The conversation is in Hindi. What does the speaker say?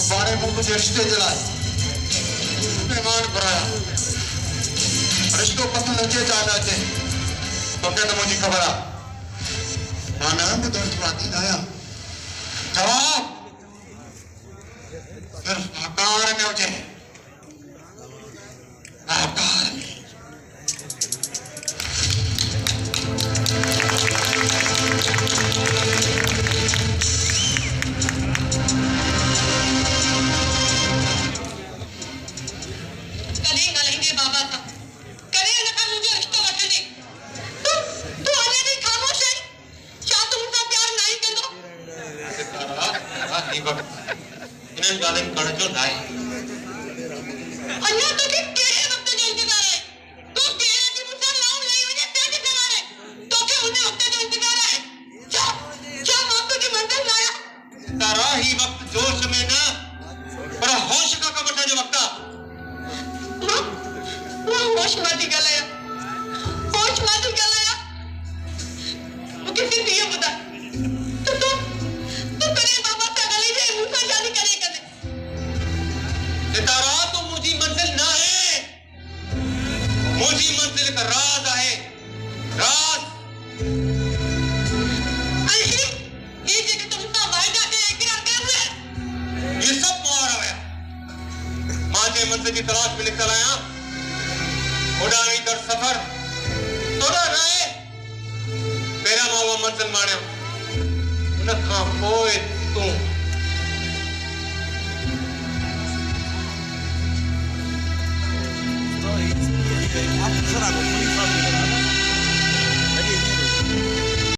बारे मुंह जे रिश्ते जलाए मेहमान बुराया रिश्तो पसंद अचे चाहे न अचे तोखे त मुंहिंजी ख़बर आहे मां न ॿुधण सुराती न आहियां जवाब सिर्फ़ आकार में हुजे आकार में इन्हनि ॻाल्हियुनि करण जो न आहे अञा तोखे कहिड़े वक़्त जो इंतज़ार आहे तूं कहिड़े जी मूंसां लाऊं लही वञे तंहिंजी ख़बर आहे तोखे उन वक़्त जो इंतज़ार आहे छा मां तुंहिंजी मंज़िल न आहियां तारा ही वक़्त जोश में न पर होश खां कमु वठण जो वक़्तु आहे मां होश मां थी ॻाल्हायां मूंखे सिर्फ़ु इहो ॿुधाए तूं कॾहिं बाबा सां ॻाल्हाईंदे मूंसां शादी करे कंदे सितारा तूं मुंहिंजी मंज़िल न आहे मुंहिंजी मंज़िल हिकु राज़ आहे राज़ ऐं ही जेके तूं मूंसां वाइदा ते इक़रार कया हुआ इहे सभु मुहारा हुया मां जंहिं मंज़िल जी तलाश में निकितल आहियां उॾामी दर सफ़र तोड़ा न आहे पहिरियां मां उहा मंज़िल माणियो उन खां पोइ तूं आप सर आपको